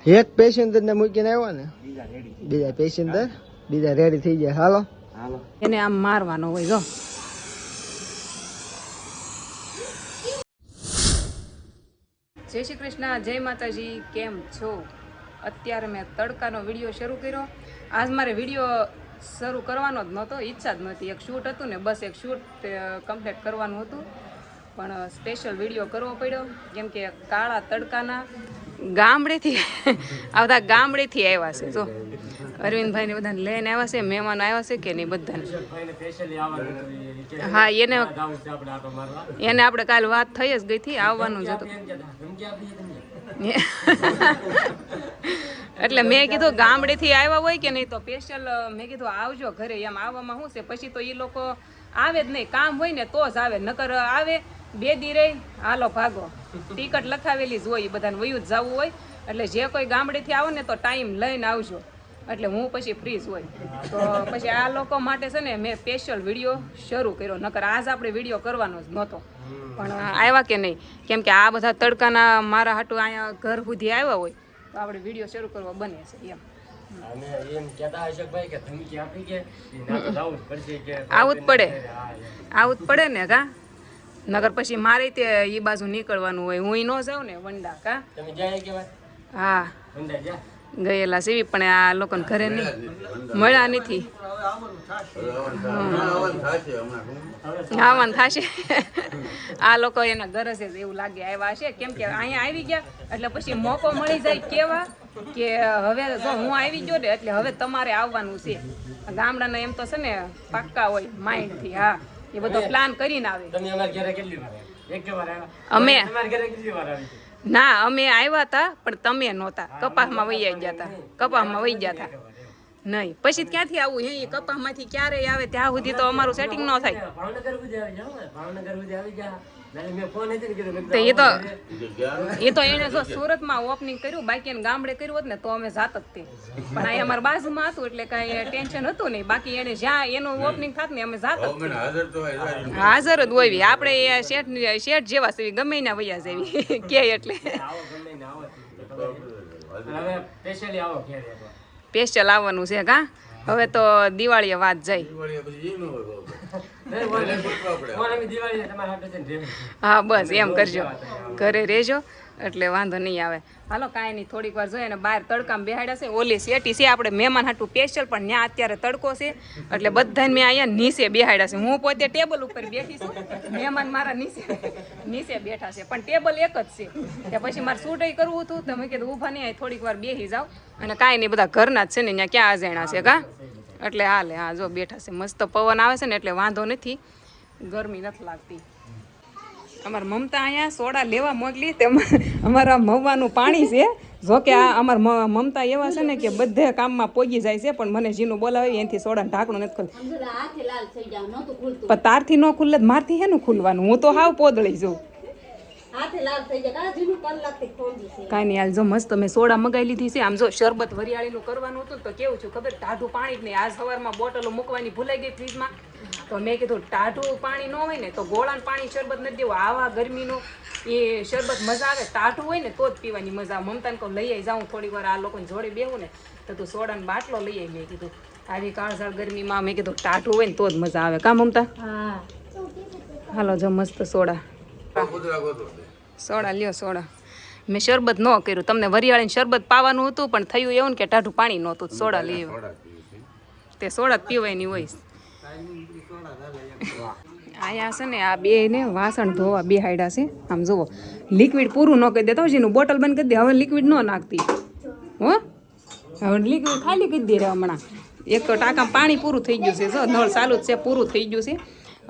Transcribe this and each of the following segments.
એક પેસેન્જર ને મૂકીને આવ્યા ને બીજા પેસેન્જર બીજા રેડી થઈ જાય. હાલો એને આમ મારવાનો હોય. જો જય શ્રી કૃષ્ણ, જય માતાજી. કેમ છો? અત્યારે મેં તડકાનો વિડીયો શરૂ કર્યો. આજ મારે વિડીયો શરૂ કરવાનો જ નહોતો, ઈચ્છા જ નહોતી. એક શૂટ હતું ને બસ એક શૂટ કમ્પ્લીટ કરવાનું હતું, પણ સ્પેશિયલ વિડીયો કરવો પડ્યો કેમ કે કાળા તડકાના ગામડેથી આવતા ગામડેથી આવ્યા છે. જો અરવિંદભાઈને બધાને લઈને આવ્યા છે, મહેમાનો આવ્યા છે કે નહીં બધાને. હા, એને આપણે કાલે વાત થઈ જ ગઈ હતી, આવવાનું જ હતું. એટલે મેં કીધું ગામડેથી આવ્યા હોય કે નહીં તો સ્પેશિયલ મેં કીધું આવજો ઘરે. એમ આવવામાં શું છે, પછી તો એ લોકો આવે જ નહીં, કામ હોય ને તો જ આવે, નકર આવે 2 દી રહી હાલો ભાગો. ટિકિટ લખાવેલી જ હોય, બધાને વયું જ જવું હોય. એટલે જે કોઈ ગામડેથી આવો ને તો ટાઈમ લઈને આવજો, એટલે હું પછી ફ્રી જ હોય. તો પછી આ લોકો માટે છે ને મેં સ્પેશિયલ વિડીયો શરૂ કર્યો, નકર આજ આપણે વિડીયો કરવાનો જ નહોતો. પણ આવ્યા કે નહીં, કેમ કે આ બધા તડકાના મારા હાટું અહીંયા ઘર સુધી આવ્યા હોય તો આપણે વિડીયો શરૂ કરવા બને છે. એમ આવું જ પડે ને કા, નગર પછી મારે તે એ બાજુ નીકળવાનું હોય, હું ન જાઉં ને વંડા કા. હા ગયેલા સીવી, પણ આ લોકોને ઘરે નહીં મળ્યા નથી. આવવાનું થશે આ લોકો એના ઘરે છે એવું લાગે આવ્યા છે, કેમ કે અહીંયા આવી ગયા એટલે પછી મોકો મળી જાય કેવા કે હવે જો હું આવી ગયો ને એટલે હવે તમારે આવવાનું છે. ગામડાના એમ તો છે ને પાક્કા હોય માઇન્ડથી. હા, એ બધો પ્લાન કરીને આવે. અમે ના, અમે આવ્યા હતા પણ તમે નહોતા, કપાસમાં વહી ગયા હતા. કપાસમાં વહી ગયા હતા નહીં, પછી ક્યાંથી આવું? એ કપાસમાંથી ક્યારે આવે ત્યાં સુધી તો અમારું સેટિંગ ન થાય. એ તો એને જો સુરતમાં ઓપનિંગ કર્યું, બાકી એને ગામડે કર્યું હોત ને તો અમે જાત જ તે. પણ અહીંયા અમારા બાજુમાં હતું એટલે કઈ ટેન્શન હતું નહીં. બાકી એને જ્યાં એનું ઓપનિંગ થાત ને અમે જાત જ હાજર જ હોય. આપણે શેઠ જેવા છે, ગમે ના વૈયા જેવી કે એટલે સ્પેશિયલ આવવાનું છે કા. હવે તો દિવાળીએ વાત જાય. હા બસ એમ કરજો, ઘરે રહેજો એટલે વાંધો નહીં આવે. હાલો કાંઈ નહીં, થોડીક વાર જોઈએ ને બહાર તડકામાં બેહાડ્યા છે. ઓલી શેટી છે આપણે મહેમાન હાટું સ્પેશિયલ, પણ ત્યાં અત્યારે તડકો છે એટલે બધાને મેં અહીંયા નીચે બેહાડ્યા છે. હું પોતે ટેબલ ઉપર બેઠી છું, મહેમાન મારા નીચે બેઠા છે, પણ ટેબલ એક જ છે. કે પછી મારે શૂટ કરવું હતું તો મેં કીધું ઊભા નહીં, થોડીક વાર બેસી જાઓ. અને કાંઈ નહીં, બધા ઘરના જ છે ને, ત્યાં ક્યાં અજાણ્યા છે કા, એટલે હાલે. હા જો બેઠા છે, મસ્ત પવન આવે છે ને એટલે વાંધો નથી, ગરમી નથી લાગતી. અમારા મમતા અહીંયા સોડા લેવા મોકલી, તેમાં અમારા મવાનું પાણી છે. જોકે આ અમારા મમતા એવા છે ને કે બધે કામમાં પોગી જાય છે, પણ મને જીનું બોલાવે એનાથી સોડા ઢાંકણું નથી ખુલતું. પણ તારથી ન ખુલ્લે મારથી હેનું ખુલવાનું? હું તો હાવ પોદળી જાઉં. કાંઈ નહીં, હાલ જો મસ્ત મેં સોડા મગાવી લીધી છે. આમ જો શરબત વરિયાળીનું કરવાનું હતું તો કેવું છું ખબર, ટાઢું પાણી જ નહીં. આજ સવારમાં બોટલો મૂકવાની ભૂલાઈ ગઈ ફ્રીજમાં, તો મેં કીધું ટાઢું પાણી ન હોય ને તો ગોળાનું પાણી શરબત નથી દેવું. આવા ગરમીનું એ શરબત મજા આવે, ટાઢું હોય ને તો જ પીવાની મજા આવે. મમતાને કહું લઈ આવી જાઉં થોડીક વાર આ લોકોને જોડે બેહું ને તો તું સોડાનો બાટલો લઈ આવી. મેં કીધું આવી કાળઝાળ ગરમીમાં મેં કીધું ટાઢું હોય ને તો જ મજા આવે કા મમતા. હાલો જો મસ્ત સોડા લ્યો સોડા. મેં શરબત ન કર્યું, તમને વરિયાળીને શરબત પાવાનું હતું પણ થયું એવું ને કે ટાઢું પાણી નહોતું, સોડા લઈ તે સોડા જ પીવાની હોય. આયા છે ને આ બે ને વાસણ ધોવા બેહાડ્યા છે. આમ જુઓ લિક્વિડ પૂરું ન કરી દેતા, જેનું બોટલ બંધ કરી દે. હવે લિક્વિડ ન નાખતી હો, હવે લિક્વિડ ખાલી કરી દે હમણાં. એક તો ટાંકામાં પાણી પૂરું થઈ ગયું છે, જો નળ ચાલુ જ છે, પૂરું થઈ ગયું છે.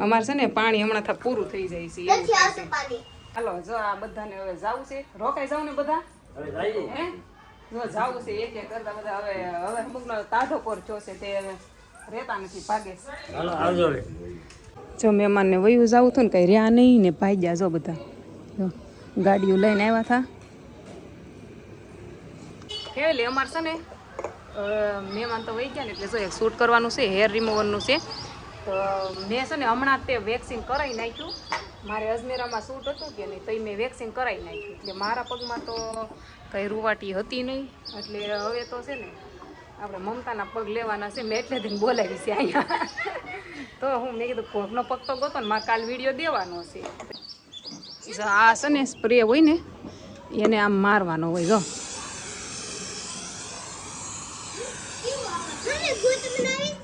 અમારે છે ને પાણી હમણાં પૂરું થઈ જાય છે. હાલો જો આ બધાને હવે જાવું છે, રોકાઈ જાવ ને બધા હે, જો જાવું છે એક એક કરતા બધા. હવે અમુકનો તાઢો પર જોશે તે રહેતા નથી, ભાગે. જો મહેમાનને વયું જાવું હતું ને કંઈ રહ્યા નહીં ને ભાગ્યા. જો બધા જો ગાડીઓ લઈને આવ્યા હતા. ફેમિલી અમારે છે ને મહેમાન તો વહી ગયા ને એટલે જો એક શૂટ કરવાનું છે, હેર રિમૂવરનું છે. તો મેં છે ને હમણાં તે વેક્સિંગ કરાવી નાખ્યું મારે અજમેરામાં શૂટ હતું કે નહીં તો મેં વેક્સિન કરાવી નાખ્યું એટલે મારા પગમાં તો કંઈ રૂવાટી હતી નહીં એટલે હવે તો છે ને આપણે મમતાના પગ લેવાના છે મેં એટલે દિન બોલાવી છે અહીંયા તો હું મેં કીધું કોકનો પગ તો ગોતો ને મારે કાલ વિડીયો દેવાનો છે આ છે ને સ્પ્રે હોય ને એને આમ મારવાનો હોય જો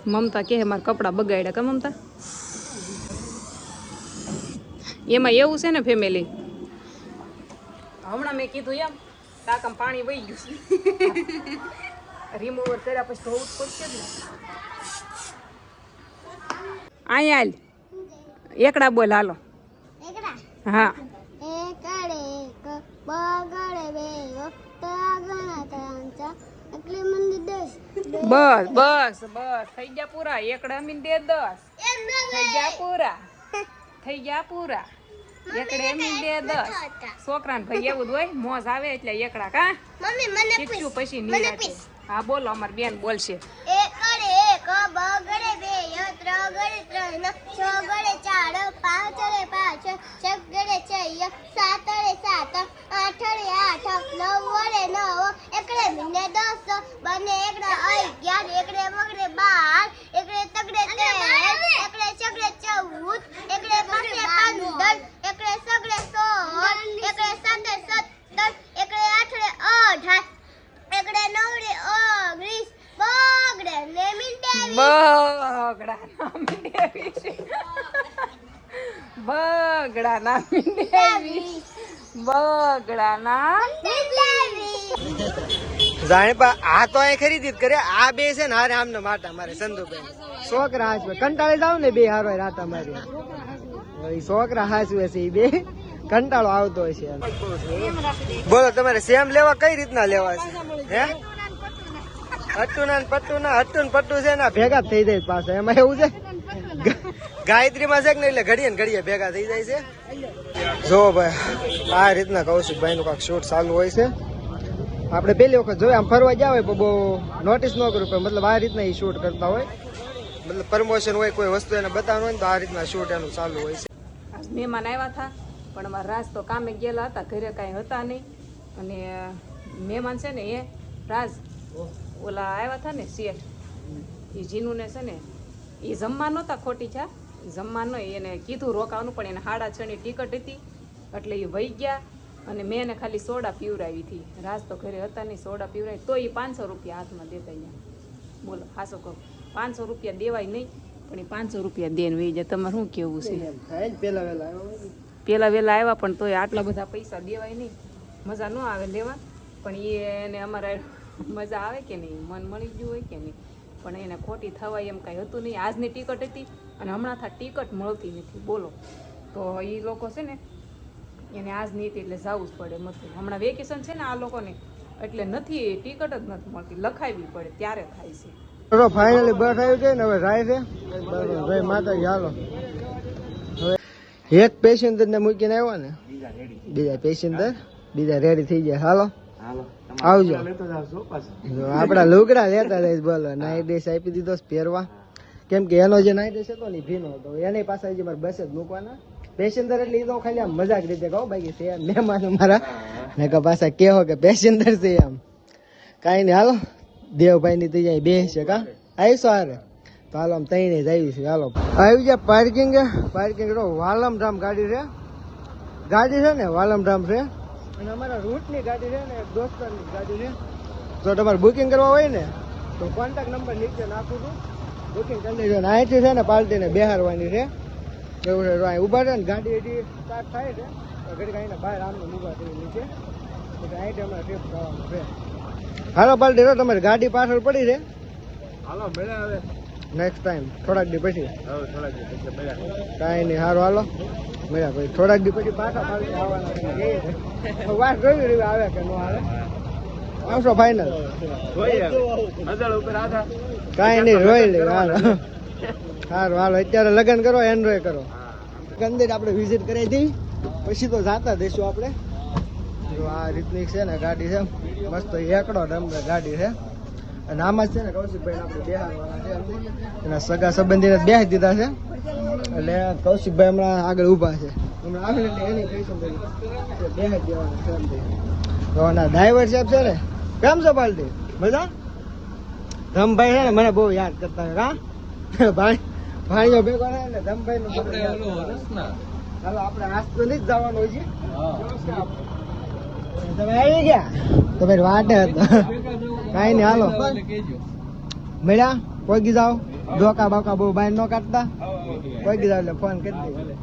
મમતા કહે મારા કપડાં બગાડ્યા કે મમતા એમાં એવું છે ને ફેમિલી હમણાં મેં કીધું એમ ટાંકામાં પાણી વહી ગયું છે રિમૂવર કર્યા પછી ધોવું જ પડશે જ ને અહીંયા હાલ એકડા બોલ હાલો હા બસ બસ બસ થઈ ગયા પૂરા એકડા મીન દે 10 થઈ ગયા પૂરા એકડે મીન દે 10 છોકરાને ભાઈ એવું જ હોય મોજ આવે એટલે એકડા કા મમ્મી મને શીખશું પછી નિરાતે હા બોલો અમાર બેન બોલશે એકડે એક બગડે બે ત્રગડે ત્રણ છગડે ચાર પાંચડે પાંચ છગડે છ સાતડે સાત આઠડે આઠ નવડે નવ એકડે મીને 10 બને એકડા 11 એકડે બગડે 12 એકડે તગડે 13 એકડે છગડે 14 એકડે પાંચે 15 એકડે સગડે 16 એકડે સાતે 17 એકડે આઠડે 18 એકડે નવડે 19 બગડે ને મિંડે બગડા ના મિંડે બગડા ના જાણીપા આ તો અહીં ખરીદી જ કરે આ બે છે ને હારે આમને માટા મારે સંધુબેન છોકરા હાસવે કંટાળી જાવ ને બે હારો રાતા મારી છોકરા હાસવે છે એ બે કંટાળો આવતો હોય છે બોલો તમારે સેમ લેવા કઈ રીતના લેવા છે હે હટ્ટુના પટ્ટુના હટ્ટુન પટ્ટુ છે ને ભેગા થઈ જાય પાછા એમાં એવું છે ગાયત્રીમાં છે કે નહીં એટલે ઘડીએ ને ઘડીએ ભેગા થઈ જાય છે જો ભાઈ આ રીતના કૌશિકભાઈ નું કાંક શૂટ ચાલુ હોય છે આપણે પહેલી વખત જોઈએ આમ ફરવા ગયા હોય પણ બહુ નોટિસ ન કર્યું પણ મતલબ આ રીતના એ શૂટ કરતા હોય મતલબ પ્રમોશન હોય કોઈ વસ્તુ એને બતાવવાનું હોય ને તો આ રીતના શૂટ એનું ચાલુ હોય છે મહેમાન આવ્યા હતા પણ અમારા રાજ તો કામે ગયેલા હતા ઘરે કાંઈ હતા નહીં અને મહેમાન છે ને એ રાજ ઓલા આવ્યા હતા ને શેઠ એ જીનુને છે ને એ જમવા નહોતા ખોટી છે જમવા નહીં એને કીધું રોકાવાનું પણ એને 6:30 ટિકિટ હતી એટલે એ વહી ગયા અને મેં એને ખાલી સોડા પીવરાવી હતી રાજ તો ઘરે હતા નહીં સોડા પીવરાવી તો એ 500 રૂપિયા હાથમાં દેતા અહીંયા બોલો હાસો કહો 500 રૂપિયા દેવાય નહીં પણ એ 500 રૂપિયા દેને વહી જાય તમારે શું કેવું છે પેલા વહેલા આવ્યા પણ તોય આટલા બધા પૈસા દેવાય નહીં મજા ન આવે લેવા પણ એને અમારા મજા આવે કે નહીં મન મળી ગયું હોય કે નહીં પણ એને ખોટી થવાય એમ કાંઈ હતું નહીં આજની ટિકિટ હતી અને હમણાં ટિકિટ મળતી નથી બોલો તો એ લોકો છે ને એને આજ નહીં એટલે જવું જ પડે મતલબ હમણાં વેકેશન છે ને આ લોકોને એટલે નથી ટિકિટ જ નથી મળતી લખાવી પડે ત્યારે થાય છે ચલો ફાઇનલી બસ આવી ગઈ ને હવે જાય છે ભાઈ માતાજી હાલો હવે એક પેસેન્જર ને મૂકીને આવ્યા ને બીજા પેસેન્જર બીજા રેડી થઈ જાય હાલો આવજો આપડા લુગડા લેતા રહીશ બોલો નાઇટ ડ્રેસ આપી દીધો પહેરવા કેમ કે એનો જે નાઇટ ડ્રેસ હતો ને ભીનો હતો એની પાસે હજી મારે બસ જ મૂકવાના પેસેન્જર એટલે એ તો ખાલી આમ મજાક રીતે કહો બાકી છે મહેમાન મારા ને કે પાછા કેવો કે પેસેન્જર છે આમ કાંઈ નહીં હાલો દેવભાઈ ની થઈ જાય બે છે કા આવીશો હારે તો હાલો આમ તઈને જ આવી છે હાલો આવી જાય પાર્કિંગ વાલમધામ ગાડી છે ને વાલમધામ છે અને અમારા રૂટની ગાડી છે ને દોસ્તરની ગાડી છે જો તમારે બુકિંગ કરવા હોય ને તો કોન્ટેક્ટ નંબર નીચે નાખું છું બુકિંગ કરી લેજો ને અહીંથી છે ને પાર્ટીને બેહારવાની છે એવું છે અહીં ઊભા છે ને ગાડી હજી સ્ટાર્ટ થાય છે તો ઘડી કાંઈને બહાર આમને ઊભા થઈ નીચે એટલે અહીંથી અમારે ટ્રીપ થવાનું છે હાલો પાર્ટી તો તમારી ગાડી પાછળ પડી છે હાલો મળ્યા હવે નેક્સ્ટ ટાઈમ થોડાક દી પછી કાંઈ નહીં સારું હાલો મળ્યા પછી થોડાક દી પછી પાછા પાર્ટી આવવાના વાત જોઈ રહી આવે કે ન આવે આવશો ફાઇનલ કાંઈ નહીં રોઈ લે હાલો સારું હાલો અત્યારે લગ્ન કરો એન્જોય કરો મંદિર આપણે વિઝિટ કરી હતી પછી તો જાતા દઈશું આપણે જો આ રીતની છે ને ગાડી છે મસ્ત એકડો ડમ્બર ગાડી છે અને આમાં જ છે ને કૌશિકભાઈ આપણે બેહારવાના છે એના સગા સંબંધીને બેસી દીધા છે એટલે કૌશિકભાઈ હમણાં આગળ ઊભા છે હમણાં આવે એટલે એની પૈસા કરી બે જ દેવાના શાંતિ. તો ના ડ્રાઈવર સાહેબ છે ને કેમ છો પાલટી મજા? ધમભાઈ છે ને મને બહુ યાદ કરતા હોય કા ભાણીઓ ભેગો રહે ને ધમભાઈ નું હાલો આપણે આજ તો નહીં જ જવાનું હોય છે. તમે આવી ગયા તો ભાઈ વાટે હતો કઈ નઈ હાલો મળ્યા કોઈ જાઓ ધોકા બોકા બહુ બહાર ન કાઢતા કોઈ જાવ એટલે ફોન કરી દે.